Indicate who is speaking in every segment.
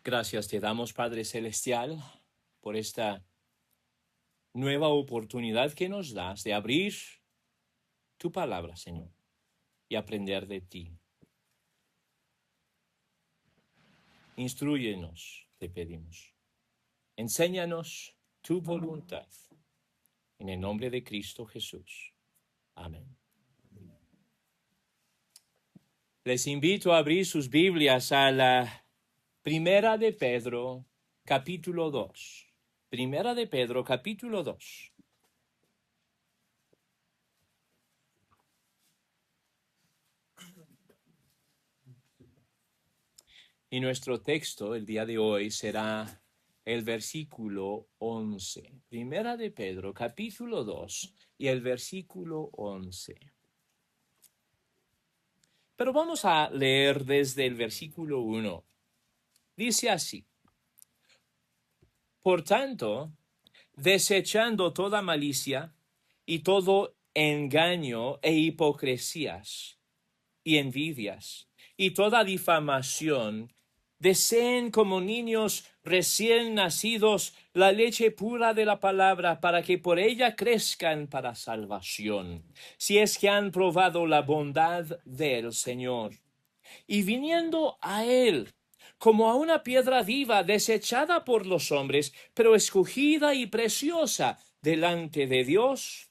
Speaker 1: Gracias te damos, Padre Celestial, por esta nueva oportunidad que nos das de abrir tu palabra, Señor, y aprender de ti. Instrúyenos, te pedimos. Enséñanos tu voluntad. En el nombre de Cristo Jesús. Amén. Les invito a abrir sus Biblias a la Primera de Pedro, capítulo 2. Primera de Pedro, capítulo 2. Y nuestro texto el día de hoy será el versículo 11. Primera de Pedro, capítulo 2 y el versículo 11. Pero vamos a leer desde el versículo 1. Dice así: Por tanto, desechando toda malicia y todo engaño e hipocresías y envidias y toda difamación, deseen como niños recién nacidos la leche pura de la palabra, para que por ella crezcan para salvación, si es que han probado la bondad del Señor. Y viniendo a él, como a una piedra viva, desechada por los hombres, pero escogida y preciosa delante de Dios,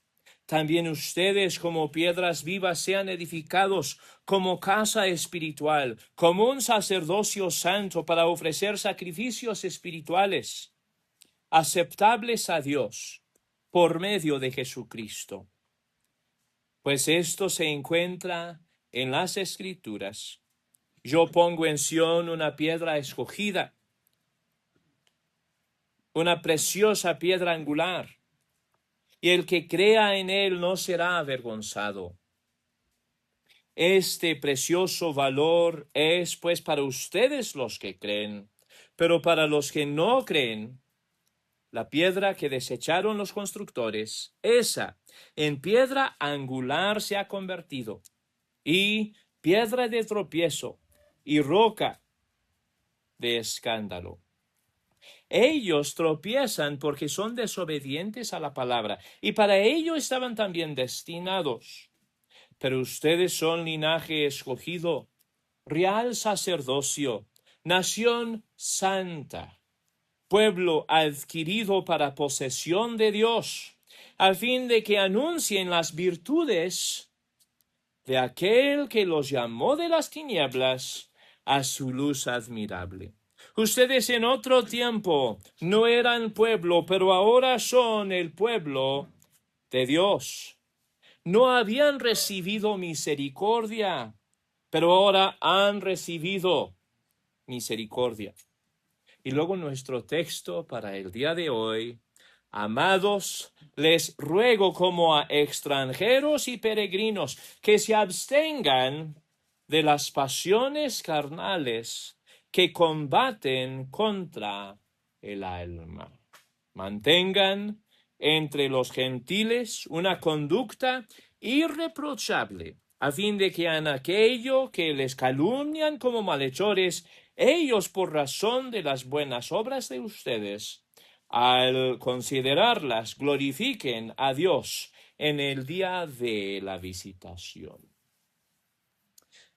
Speaker 1: también ustedes como piedras vivas sean edificados como casa espiritual, como un sacerdocio santo, para ofrecer sacrificios espirituales aceptables a Dios por medio de Jesucristo. Pues esto se encuentra en las Escrituras: Yo pongo en Sión una piedra escogida, una preciosa piedra angular, y el que crea en él no será avergonzado. Este precioso valor es, pues, para ustedes los que creen, pero para los que no creen, la piedra que desecharon los constructores, esa en piedra angular se ha convertido, y piedra de tropiezo y roca de escándalo. Ellos tropiezan porque son desobedientes a la palabra, y para ello estaban también destinados. Pero ustedes son linaje escogido, real sacerdocio, nación santa, pueblo adquirido para posesión de Dios, a fin de que anuncien las virtudes de aquel que los llamó de las tinieblas a su luz admirable. Ustedes en otro tiempo no eran pueblo, pero ahora son el pueblo de Dios. No habían recibido misericordia, pero ahora han recibido misericordia. Y luego nuestro texto para el día de hoy: Amados, les ruego como a extranjeros y peregrinos que se abstengan de las pasiones carnales que combaten contra el alma. Mantengan entre los gentiles una conducta irreprochable, a fin de que en aquello que les calumnian como malhechores, ellos, por razón de las buenas obras de ustedes, al considerarlas, glorifiquen a Dios en el día de la visitación.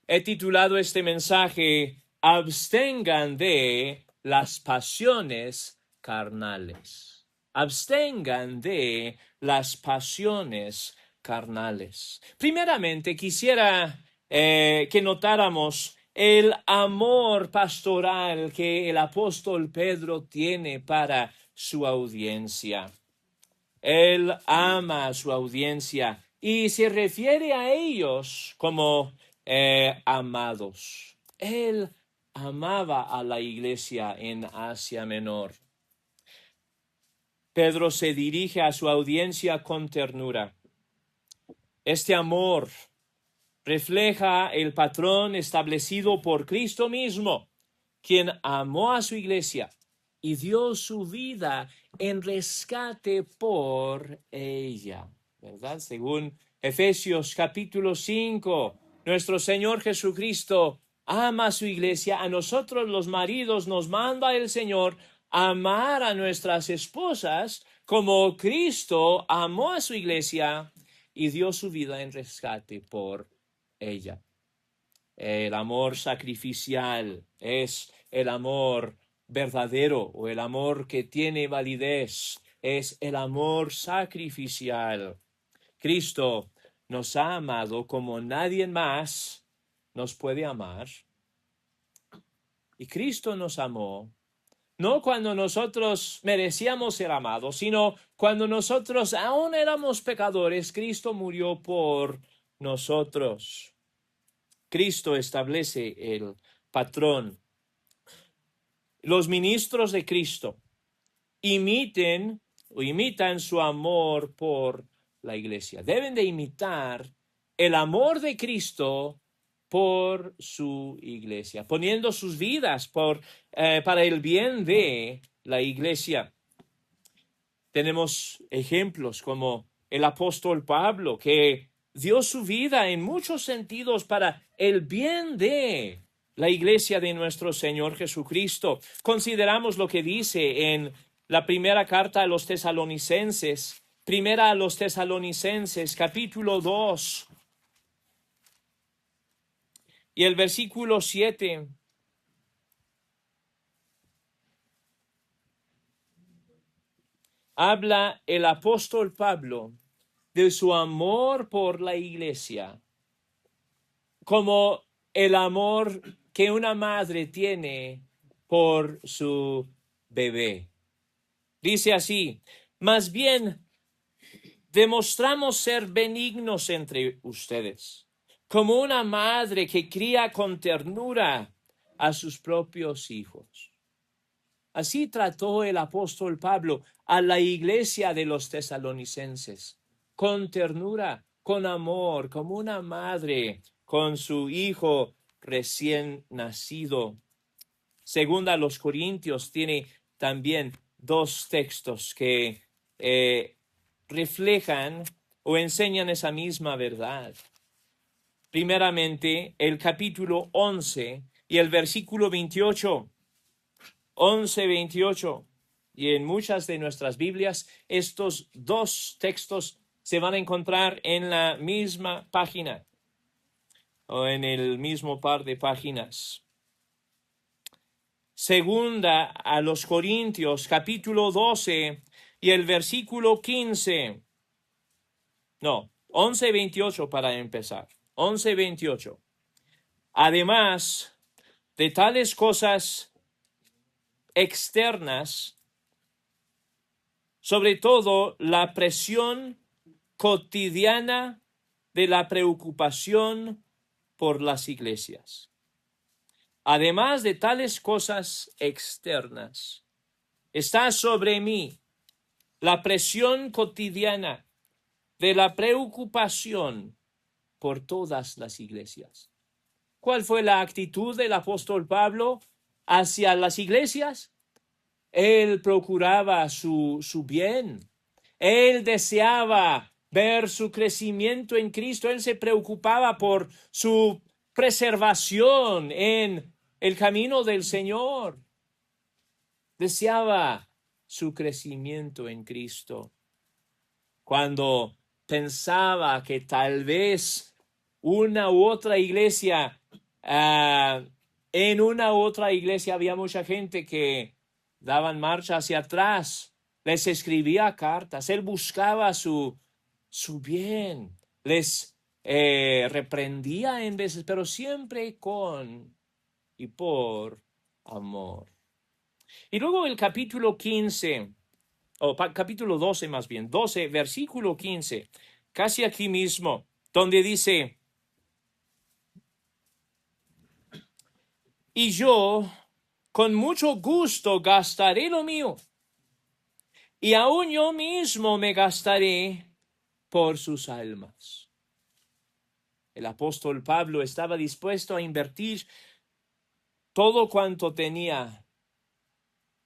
Speaker 1: He titulado este mensaje: Abstengan de las pasiones carnales. Abstengan de las pasiones carnales. Primeramente, quisiera que notáramos el amor pastoral que el apóstol Pedro tiene para su audiencia. Él ama a su audiencia y se refiere a ellos como amados. Él amaba a la iglesia en Asia Menor. Pedro se dirige a su audiencia con ternura. Este amor refleja el patrón establecido por Cristo mismo, quien amó a su iglesia y dio su vida en rescate por ella, ¿verdad? Según Efesios capítulo 5, Nuestro Señor Jesucristo ama a su iglesia. A nosotros los maridos nos manda el Señor amar a nuestras esposas como Cristo amó a su iglesia y dio su vida en rescate por ella. El amor sacrificial es el amor verdadero, o el amor que tiene validez es el amor sacrificial. Cristo nos ha amado como nadie más nos puede amar. Y Cristo nos amó no cuando nosotros merecíamos ser amados, sino cuando nosotros aún éramos pecadores. Cristo murió por nosotros. Cristo establece el patrón. Los ministros de Cristo imitan su amor por la iglesia. Deben de imitar el amor de Cristo por su iglesia, poniendo sus vidas para el bien de la iglesia. Tenemos ejemplos como el apóstol Pablo, que dio su vida en muchos sentidos para el bien de la iglesia de nuestro Señor Jesucristo. Consideramos lo que dice en la primera carta a los Tesalonicenses, capítulo 2, y el versículo 7. Habla el apóstol Pablo de su amor por la iglesia, como el amor que una madre tiene por su bebé. Dice así: más bien demostramos ser benignos entre ustedes, como una madre que cría con ternura a sus propios hijos. Así trató el apóstol Pablo a la iglesia de los tesalonicenses, con ternura, con amor, como una madre con su hijo recién nacido. Segunda a los Corintios tiene también dos textos que reflejan o enseñan esa misma verdad. Primeramente, el capítulo 11 y el versículo 28. 11:28, y en muchas de nuestras Biblias estos dos textos se van a encontrar en la misma página o en el mismo par de páginas. Segunda a los Corintios, capítulo 12 y el versículo 15. No, 11:28 para empezar. 11:28. Además de tales cosas externas, sobre todo la presión cotidiana de la preocupación por las iglesias. Además de tales cosas externas, está sobre mí la presión cotidiana de la preocupación por todas las iglesias. ¿Cuál fue la actitud del apóstol Pablo hacia las iglesias? Él procuraba su bien. Él deseaba ver su crecimiento en Cristo. Él se preocupaba por su preservación en el camino del Señor. Deseaba su crecimiento en Cristo. Cuando pensaba que tal vez una u otra iglesia, en una u otra iglesia había mucha gente que daban marcha hacia atrás, les escribía cartas, él buscaba su bien, les reprendía en veces, pero siempre con y por amor. Y luego el capítulo 15, capítulo 12 más bien, 12, versículo 15, casi aquí mismo, donde dice: y yo con mucho gusto gastaré lo mío, y aún yo mismo me gastaré por sus almas. El apóstol Pablo estaba dispuesto a invertir todo cuanto tenía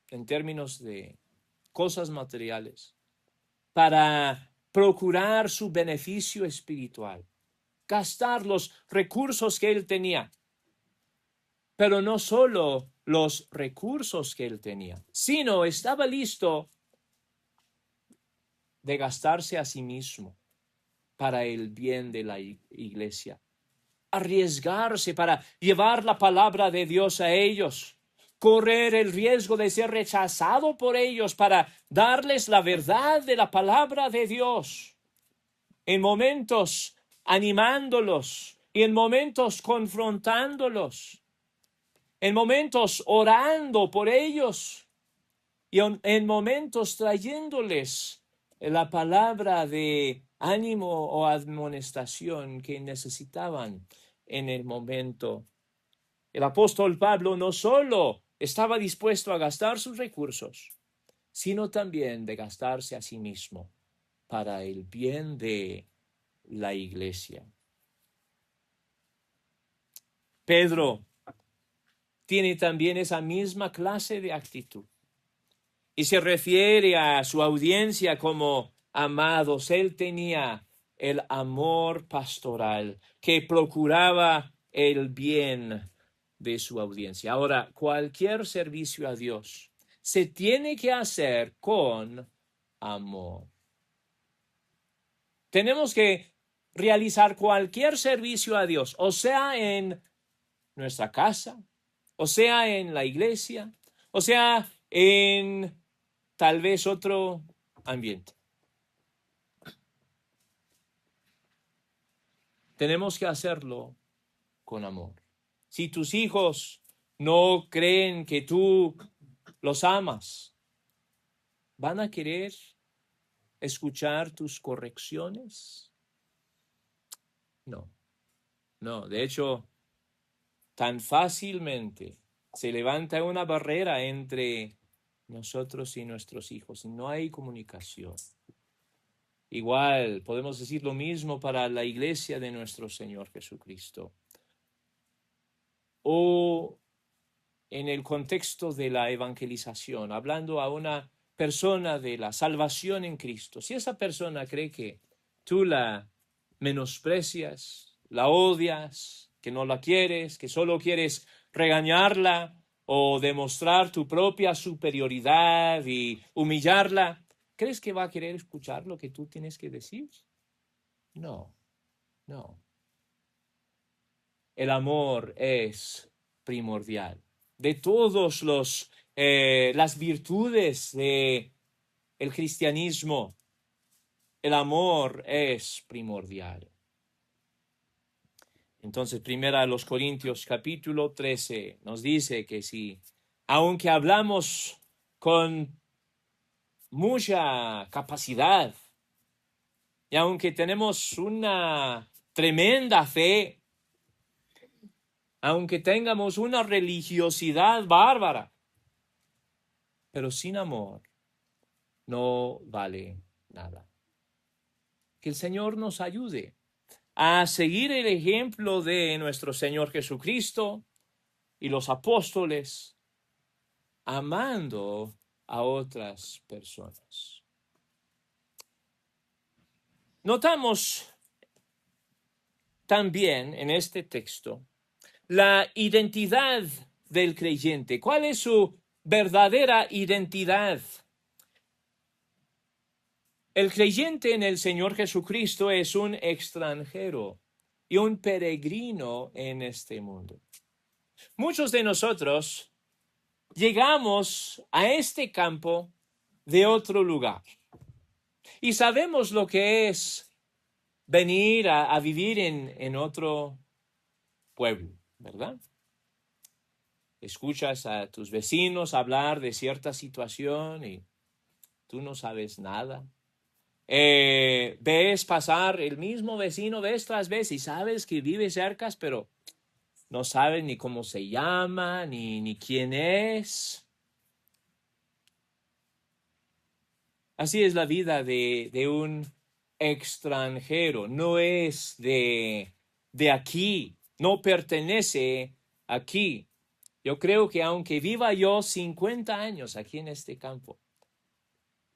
Speaker 1: en términos de cosas materiales para procurar su beneficio espiritual. gastar los recursos que él tenía. Pero no solo los recursos que él tenía, sino estaba listo de gastarse a sí mismo para el bien de la iglesia. Arriesgarse para llevar la palabra de Dios a ellos. Correr el riesgo de ser rechazado por ellos para darles la verdad de la palabra de Dios. En momentos animándolos y en momentos confrontándolos. En momentos orando por ellos y en momentos trayéndoles la palabra de ánimo o amonestación que necesitaban en el momento. El apóstol Pablo no solo estaba dispuesto a gastar sus recursos, sino también de gastarse a sí mismo para el bien de la iglesia. Pedro tiene también esa misma clase de actitud y se refiere a su audiencia como amados. Él tenía el amor pastoral que procuraba el bien de su audiencia. Ahora, cualquier servicio a Dios se tiene que hacer con amor. Tenemos que realizar cualquier servicio a Dios, o sea, en nuestra casa, o sea, en la iglesia, o sea, en tal vez otro ambiente. Tenemos que hacerlo con amor. Si tus hijos no creen que tú los amas, ¿van a querer escuchar tus correcciones? No, no. De hecho, tan fácilmente se levanta una barrera entre nosotros y nuestros hijos. No hay comunicación. Igual podemos decir lo mismo para la iglesia de nuestro Señor Jesucristo. O en el contexto de la evangelización, hablando a una persona de la salvación en Cristo. Si esa persona cree que tú la menosprecias, la odias, que no la quieres, que solo quieres regañarla o demostrar tu propia superioridad y humillarla, ¿crees que va a querer escuchar lo que tú tienes que decir? No, no. El amor es primordial. De todos las virtudes de el cristianismo, el amor es primordial. Entonces, primera a los Corintios capítulo 13 nos dice que si, aunque hablamos con mucha capacidad y aunque tenemos una tremenda fe, aunque tengamos una religiosidad bárbara, pero sin amor no vale nada. Que el Señor nos ayude a seguir el ejemplo de nuestro Señor Jesucristo y los apóstoles, amando a otras personas. Notamos también en este texto la identidad del creyente. ¿Cuál es su verdadera identidad? El creyente en el Señor Jesucristo es un extranjero y un peregrino en este mundo. Muchos de nosotros llegamos a este campo de otro lugar y sabemos lo que es venir a vivir en otro pueblo, ¿verdad? Escuchas a tus vecinos hablar de cierta situación y tú no sabes nada. Ves pasar el mismo vecino vez tras vez y sabes que vive cerca, pero no sabes ni cómo se llama, ni quién es. Así es la vida de un extranjero. No es de aquí, no pertenece aquí. Yo creo que aunque viva yo 50 años aquí en este campo,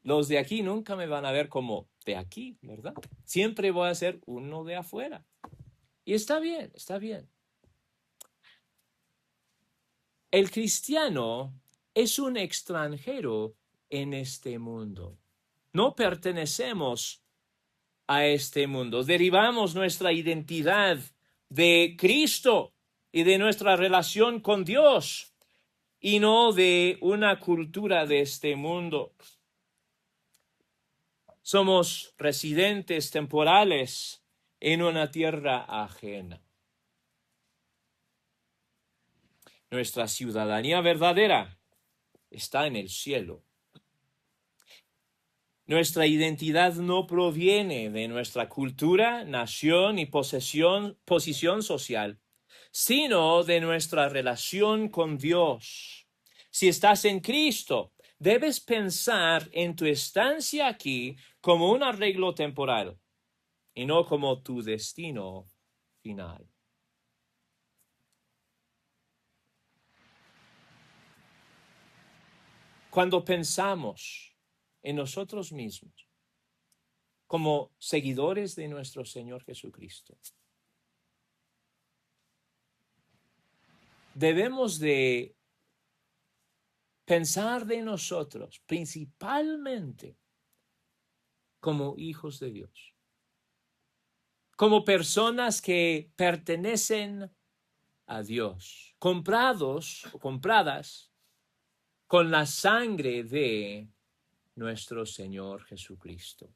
Speaker 1: los de aquí nunca me van a ver como de aquí, ¿verdad? Siempre voy a ser uno de afuera. Y está bien, está bien. El cristiano es un extranjero en este mundo. No pertenecemos a este mundo. Derivamos nuestra identidad de Cristo y de nuestra relación con Dios y no de una cultura de este mundo. Somos residentes temporales en una tierra ajena. Nuestra ciudadanía verdadera está en el cielo. Nuestra identidad no proviene de nuestra cultura, nación y posición social, sino de nuestra relación con Dios. Si estás en Cristo, debes pensar en tu estancia aquí como un arreglo temporal y no como tu destino final. Cuando pensamos en nosotros mismos como seguidores de nuestro Señor Jesucristo, debemos de pensar de nosotros principalmente como hijos de Dios, como personas que pertenecen a Dios, comprados o compradas con la sangre de nuestro Señor Jesucristo,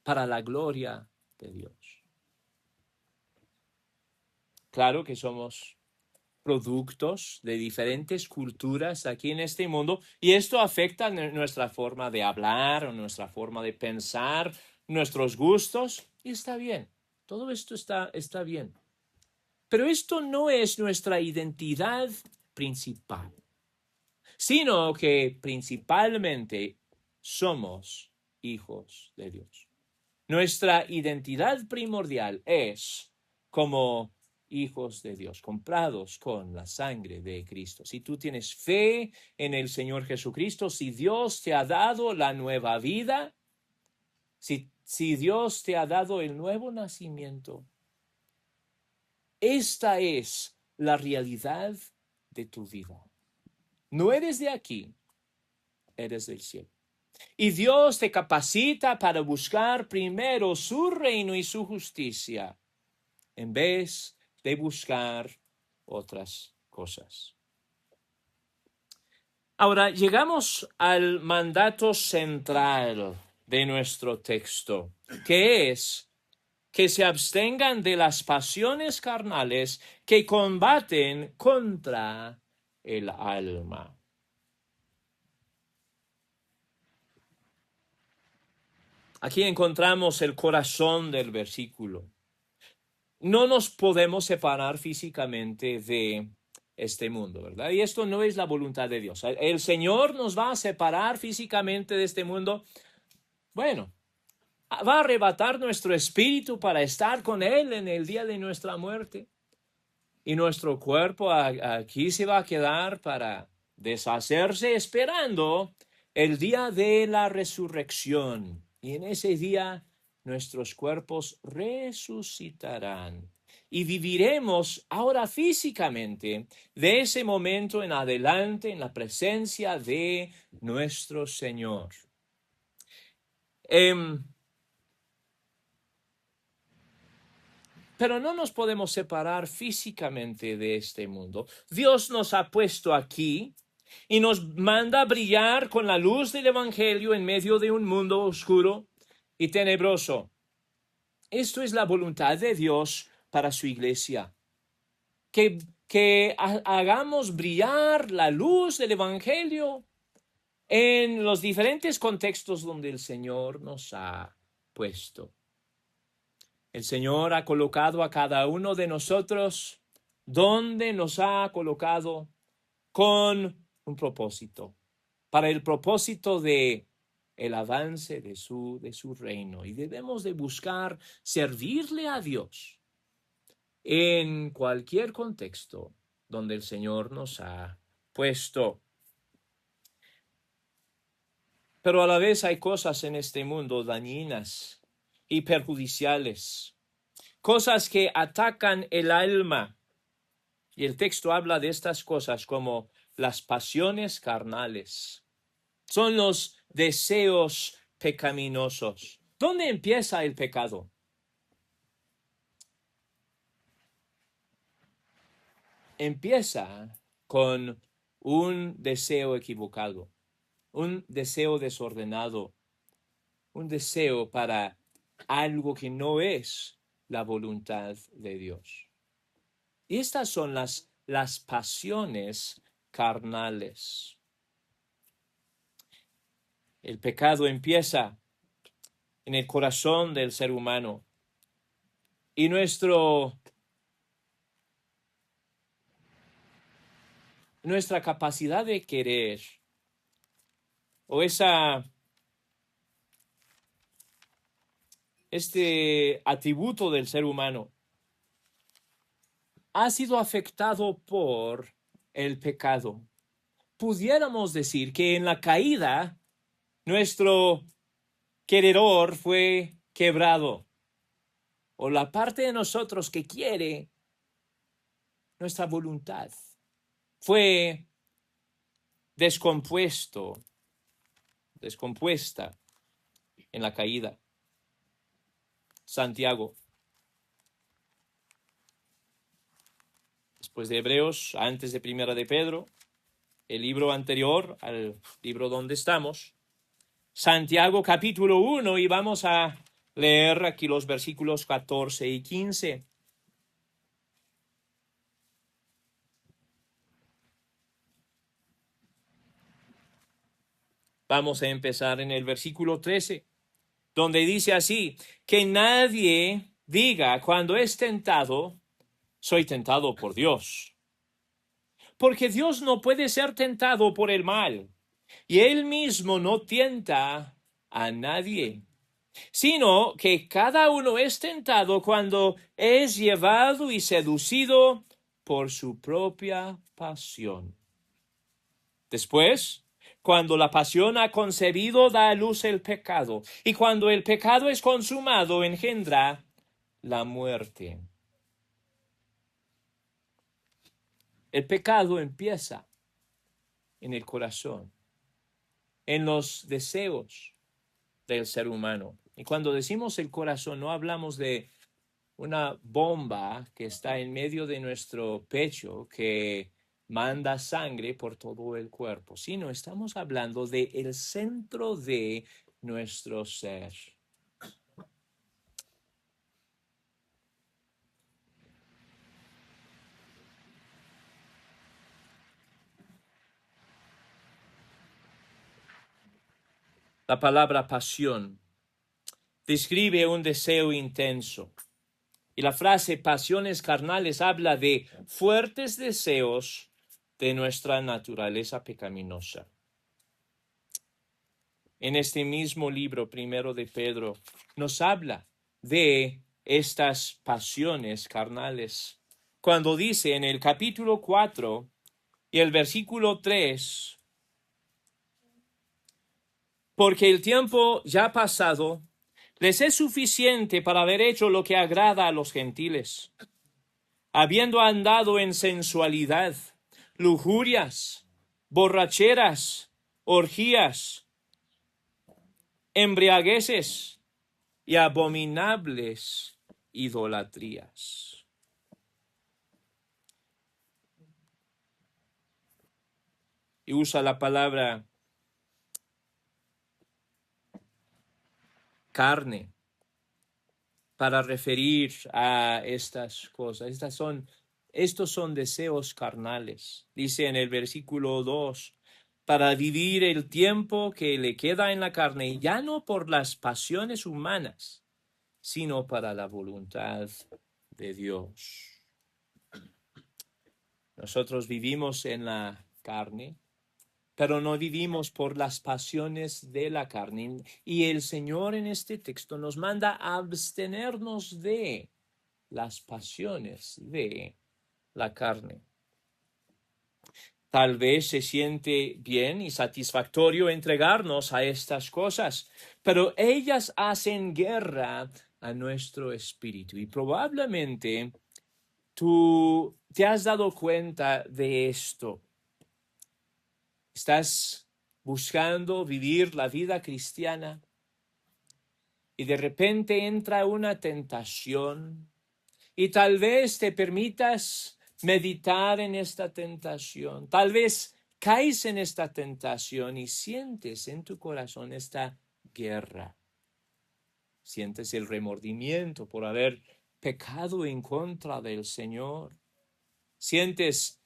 Speaker 1: para la gloria de Dios. Claro que somos productos de diferentes culturas aquí en este mundo y esto afecta nuestra forma de hablar o nuestra forma de pensar, nuestros gustos, y está bien, todo esto está bien. Pero esto no es nuestra identidad principal, sino que principalmente somos hijos de Dios. Nuestra identidad primordial es como hijos de Dios, comprados con la sangre de Cristo. Si tú tienes fe en el Señor Jesucristo, si Dios te ha dado la nueva vida, si Dios te ha dado el nuevo nacimiento, esta es la realidad de tu vida. No eres de aquí, eres del cielo. Y Dios te capacita para buscar primero su reino y su justicia, en vez de buscar otras cosas. Ahora llegamos al mandato central de nuestro texto, que es que se abstengan de las pasiones carnales que combaten contra el alma. Aquí encontramos el corazón del versículo. No nos podemos separar físicamente de este mundo, ¿verdad? Y esto no es la voluntad de Dios. El Señor nos va a separar físicamente de este mundo. Bueno, va a arrebatar nuestro espíritu para estar con Él en el día de nuestra muerte. Y nuestro cuerpo aquí se va a quedar para deshacerse esperando el día de la resurrección. Y en ese día nuestros cuerpos resucitarán y viviremos ahora físicamente de ese momento en adelante en la presencia de nuestro Señor. Pero no nos podemos separar físicamente de este mundo. Dios nos ha puesto aquí y nos manda a brillar con la luz del Evangelio en medio de un mundo oscuro y tenebroso. Esto es la voluntad de Dios para su iglesia. Que hagamos brillar la luz del Evangelio en los diferentes contextos donde el Señor nos ha puesto. El Señor ha colocado a cada uno de nosotros donde nos ha colocado con un propósito, para el propósito de el avance de su reino. Y debemos de buscar servirle a Dios en cualquier contexto donde el Señor nos ha puesto. Pero a la vez hay cosas en este mundo dañinas y perjudiciales, cosas que atacan el alma. Y el texto habla de estas cosas como las pasiones carnales. Son los deseos pecaminosos. ¿Dónde empieza el pecado? Empieza con un deseo equivocado, un deseo desordenado, un deseo para algo que no es la voluntad de Dios. Y estas son las pasiones carnales. El pecado empieza en el corazón del ser humano y nuestra capacidad de querer o este atributo del ser humano ha sido afectado por el pecado. Pudiéramos decir que en la caída nuestro queredor fue quebrado, o la parte de nosotros que quiere, nuestra voluntad, fue descompuesta en la caída. Santiago, después de Hebreos, antes de Primera de Pedro, el libro anterior al libro donde estamos, Santiago capítulo 1, y vamos a leer aquí los versículos 14 y 15. Vamos a empezar en el versículo 13, donde dice así: que nadie diga cuando es tentado, soy tentado por Dios. Porque Dios no puede ser tentado por el mal, y Él mismo no tienta a nadie, sino que cada uno es tentado cuando es llevado y seducido por su propia pasión. Después, cuando la pasión ha concebido, da a luz el pecado, y cuando el pecado es consumado, engendra la muerte. El pecado empieza en el corazón, en los deseos del ser humano. Y cuando decimos el corazón, no hablamos de una bomba que está en medio de nuestro pecho que manda sangre por todo el cuerpo, sino estamos hablando de el centro de nuestro ser. La palabra pasión describe un deseo intenso. Y la frase pasiones carnales habla de fuertes deseos de nuestra naturaleza pecaminosa. En este mismo libro, primero de Pedro, nos habla de estas pasiones carnales. Cuando dice en el capítulo 4 y el versículo 3, porque el tiempo ya pasado les es suficiente para haber hecho lo que agrada a los gentiles, habiendo andado en sensualidad, lujurias, borracheras, orgías, embriagueces y abominables idolatrías. Y usa la palabra carne para referir a estas cosas. Estos son deseos carnales. Dice en el versículo 2, para vivir el tiempo que le queda en la carne, ya no por las pasiones humanas, sino para la voluntad de Dios. Nosotros vivimos en la carne, pero no vivimos por las pasiones de la carne. Y el Señor en este texto nos manda a abstenernos de las pasiones de la carne. Tal vez se siente bien y satisfactorio entregarnos a estas cosas, pero ellas hacen guerra a nuestro espíritu. Y probablemente tú te has dado cuenta de esto. Estás buscando vivir la vida cristiana y de repente entra una tentación y tal vez te permitas meditar en esta tentación. Tal vez caes en esta tentación y sientes en tu corazón esta guerra. Sientes el remordimiento por haber pecado en contra del Señor. Sientes,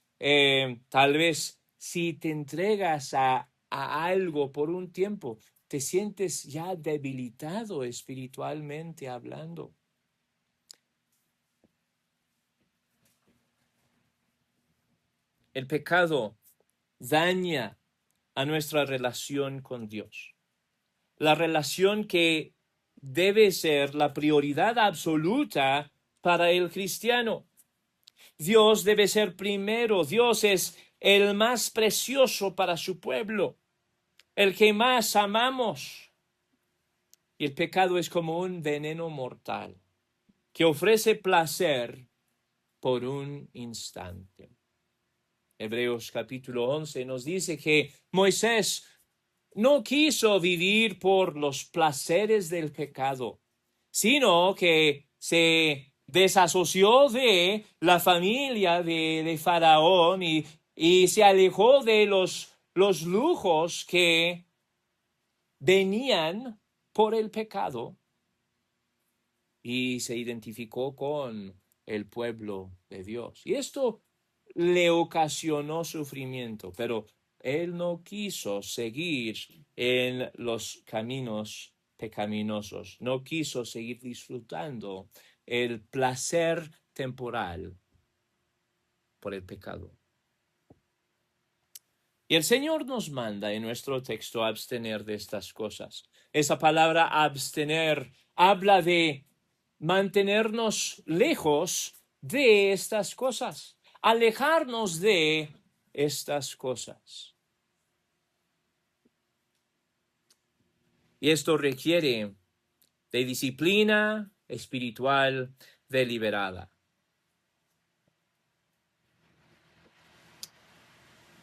Speaker 1: tal vez, si te entregas a algo por un tiempo, te sientes ya debilitado espiritualmente hablando. El pecado daña a nuestra relación con Dios. La relación que debe ser la prioridad absoluta para el cristiano. Dios debe ser primero. Dios es el más precioso para su pueblo, el que más amamos. Y el pecado es como un veneno mortal que ofrece placer por un instante. Hebreos capítulo 11 nos dice que Moisés no quiso vivir por los placeres del pecado, sino que se desasoció de la familia de Faraón y se alejó de los lujos que venían por el pecado y se identificó con el pueblo de Dios. Y esto le ocasionó sufrimiento, pero él no quiso seguir en los caminos pecaminosos, no quiso seguir disfrutando el placer temporal por el pecado. Y el Señor nos manda en nuestro texto a abstener de estas cosas. Esa palabra abstener habla de mantenernos lejos de estas cosas, alejarnos de estas cosas. Y esto requiere de disciplina espiritual deliberada.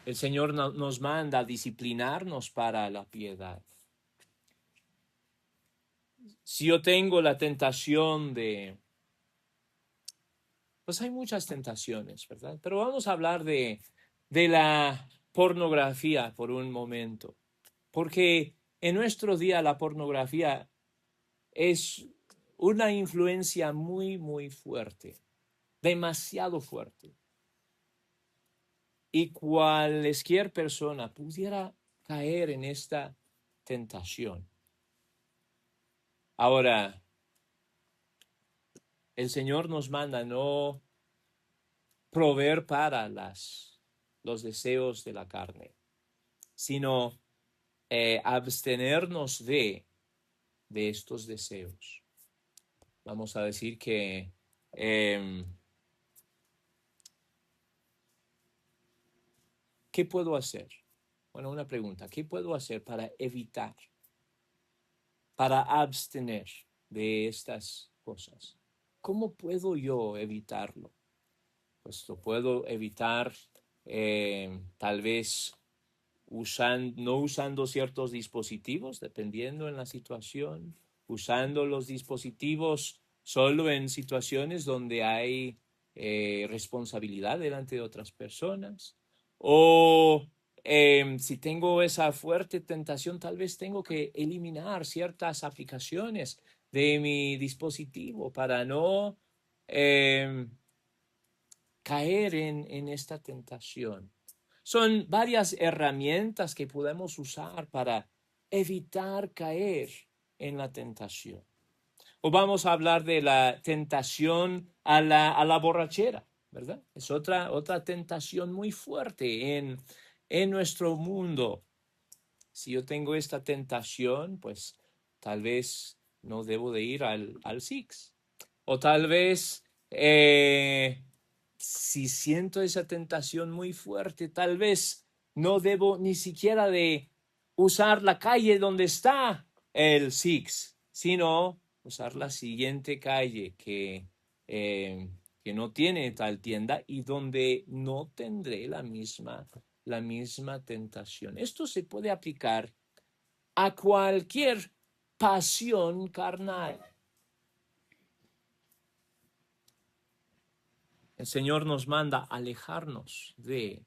Speaker 1: El Señor nos manda a disciplinarnos para la piedad. Si yo tengo la tentación pues hay muchas tentaciones, ¿verdad? Pero vamos a hablar de la pornografía por un momento, porque en nuestro día la pornografía es una influencia muy, muy fuerte, demasiado fuerte. Y cualquier persona pudiera caer en esta tentación. Ahora, el Señor nos manda no proveer para los deseos de la carne, sino abstenernos de estos deseos. Vamos a decir que ¿qué puedo hacer? Bueno, una pregunta. ¿Qué puedo hacer para evitar, para abstener de estas cosas? ¿Cómo puedo yo evitarlo? Pues lo puedo evitar tal vez no usando ciertos dispositivos, dependiendo en la situación, usando los dispositivos solo en situaciones donde hay responsabilidad delante de otras personas, o si tengo esa fuerte tentación, tal vez tengo que eliminar ciertas aplicaciones de mi dispositivo para no caer en esta tentación. Son varias herramientas que podemos usar para evitar caer en la tentación. O vamos a hablar de la tentación a la borrachera, ¿verdad? Es otra tentación muy fuerte en nuestro mundo. Si yo tengo esta tentación, pues tal vez no debo de ir al Six. O tal vez si siento esa tentación muy fuerte, tal vez no debo ni siquiera de usar la calle donde está el Six, sino usar la siguiente calle que no tiene tal tienda y donde no tendré la misma tentación. Esto se puede aplicar a cualquier pasión carnal. El Señor nos manda alejarnos de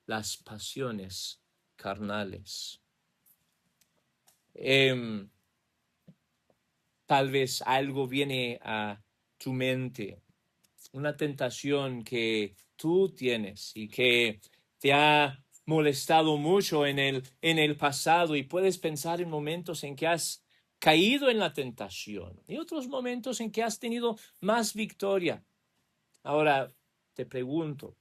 Speaker 1: las pasiones carnales. Tal vez algo viene a tu mente, una tentación que tú tienes y que te ha molestado mucho en el pasado, y puedes pensar en momentos en que has caído en la tentación y otros momentos en que has tenido más victoria. Ahora te pregunto,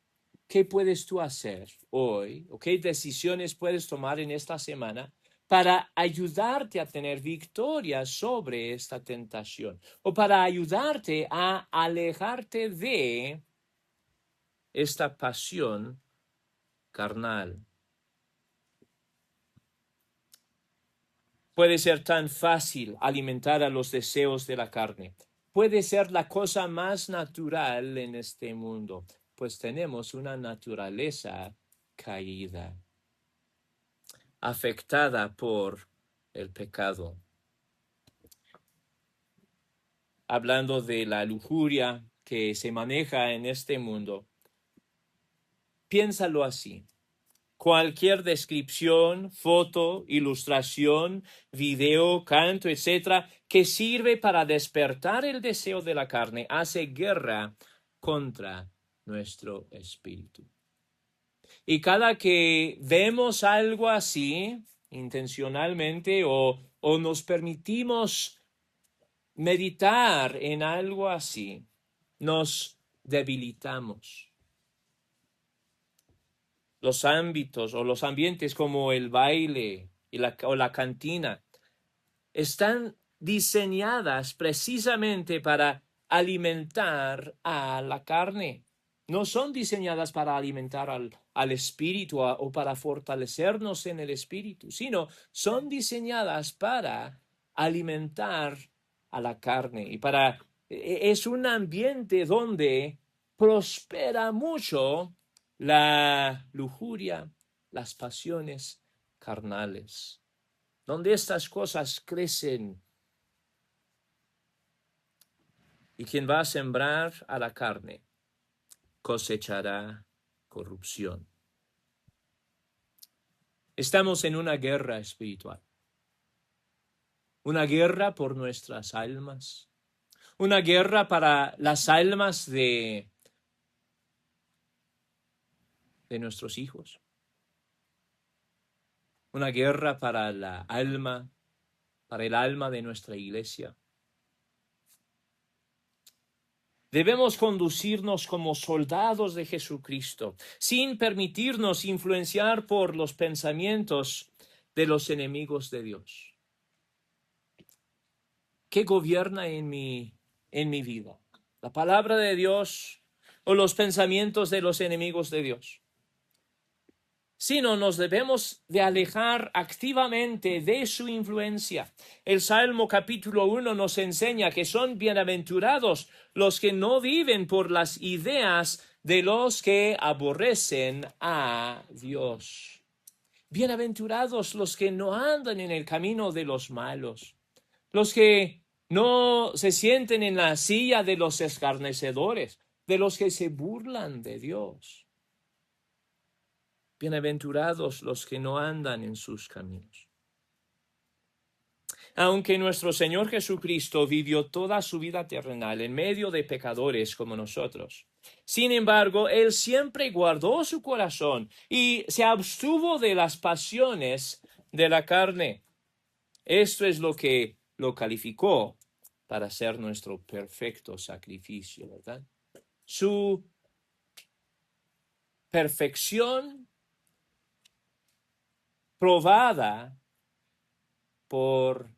Speaker 1: ¿qué puedes tú hacer hoy o qué decisiones puedes tomar en esta semana para ayudarte a tener victoria sobre esta tentación o para ayudarte a alejarte de esta pasión carnal? Puede ser tan fácil alimentar a los deseos de la carne. Puede ser la cosa más natural en este mundo, pues tenemos una naturaleza caída, afectada por el pecado. Hablando de la lujuria que se maneja en este mundo, piénsalo así. Cualquier descripción, foto, ilustración, video, canto, etcétera, que sirve para despertar el deseo de la carne, hace guerra contra nuestro espíritu. Y cada que vemos algo así, intencionalmente, o nos permitimos meditar en algo así, nos debilitamos. Los ámbitos o los ambientes como el baile o la cantina están diseñadas precisamente para alimentar a la carne. No son diseñadas para alimentar al espíritu o para fortalecernos en el espíritu, sino son diseñadas para alimentar a la carne. Es un ambiente donde prospera mucho la lujuria, las pasiones carnales, donde estas cosas crecen. Y quien va a sembrar a la carne cosechará corrupción. Estamos en una guerra espiritual, una guerra por nuestras almas, una guerra para las almas de nuestros hijos, una guerra para el alma de nuestra iglesia. Debemos conducirnos como soldados de Jesucristo, sin permitirnos influenciar por los pensamientos de los enemigos de Dios. ¿Qué gobierna en mi vida? ¿La palabra de Dios o los pensamientos de los enemigos de Dios? Sino nos debemos de alejar activamente de su influencia. El Salmo capítulo 1 nos enseña que son bienaventurados los que no viven por las ideas de los que aborrecen a Dios. Bienaventurados los que no andan en el camino de los malos, los que no se sienten en la silla de los escarnecedores, de los que se burlan de Dios. Bienaventurados los que no andan en sus caminos. Aunque nuestro Señor Jesucristo vivió toda su vida terrenal en medio de pecadores como nosotros, sin embargo, Él siempre guardó su corazón y se abstuvo de las pasiones de la carne. Esto es lo que lo calificó para ser nuestro perfecto sacrificio, ¿verdad? Su perfección probada por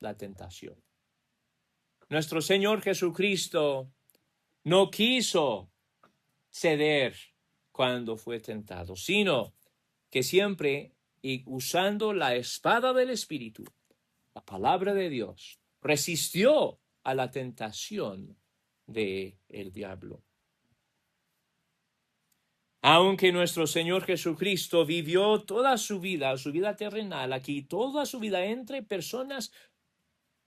Speaker 1: la tentación. Nuestro Señor Jesucristo no quiso ceder cuando fue tentado, sino que siempre, y usando la espada del Espíritu, la palabra de Dios, resistió a la tentación del diablo. Aunque nuestro Señor Jesucristo vivió toda su vida terrenal aquí, toda su vida entre personas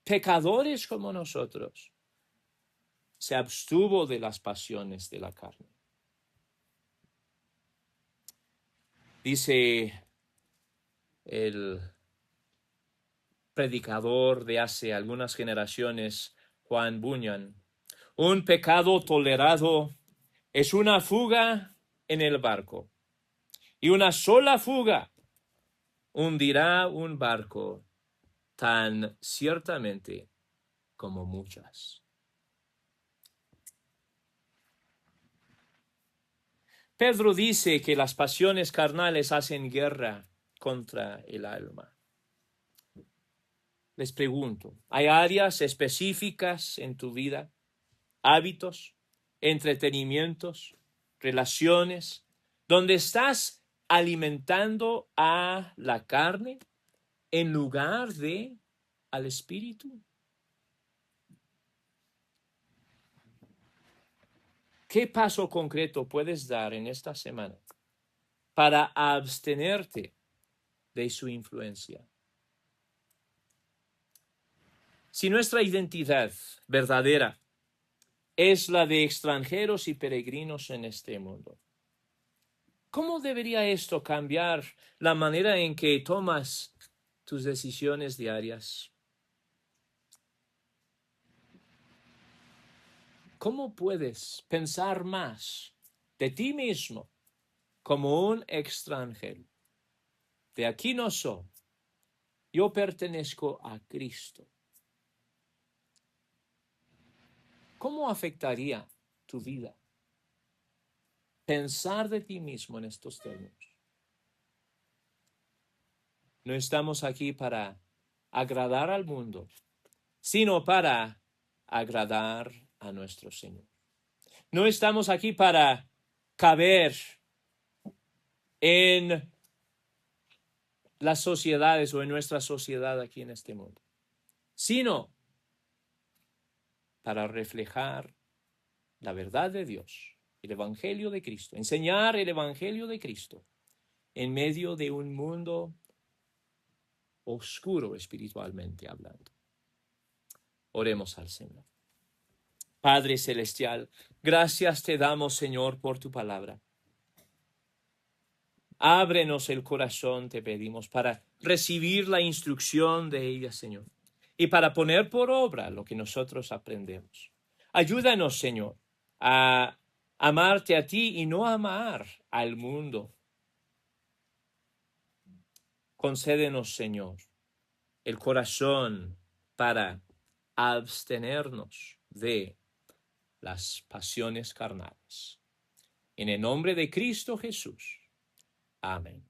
Speaker 1: pecadores como nosotros, se abstuvo de las pasiones de la carne. Dice el predicador de hace algunas generaciones, Juan Bunyan, un pecado tolerado es una fuga en el barco, y una sola fuga hundirá un barco tan ciertamente como muchas. Pedro dice que las pasiones carnales hacen guerra contra el alma. Les pregunto, ¿hay áreas específicas en tu vida, hábitos, entretenimientos, relaciones, donde estás alimentando a la carne en lugar de al espíritu? ¿Qué paso concreto puedes dar en esta semana para abstenerte de su influencia? Si nuestra identidad verdadera es la de extranjeros y peregrinos en este mundo, ¿cómo debería esto cambiar la manera en que tomas tus decisiones diarias? ¿Cómo puedes pensar más de ti mismo como un extranjero? De aquí no soy, yo pertenezco a Cristo. ¿Cómo afectaría tu vida pensar de ti mismo en estos términos? No estamos aquí para agradar al mundo, sino para agradar a nuestro Señor. No estamos aquí para caber en las sociedades o en nuestra sociedad aquí en este mundo, sino para reflejar la verdad de Dios, el Evangelio de Cristo, enseñar el Evangelio de Cristo en medio de un mundo oscuro espiritualmente hablando. Oremos al Señor. Padre Celestial, gracias te damos, Señor, por tu palabra. Ábrenos el corazón, te pedimos, para recibir la instrucción de ella, Señor, y para poner por obra lo que nosotros aprendemos. Ayúdanos, Señor, a amarte a ti y no amar al mundo. Concédenos, Señor, el corazón para abstenernos de las pasiones carnales. En el nombre de Cristo Jesús. Amén.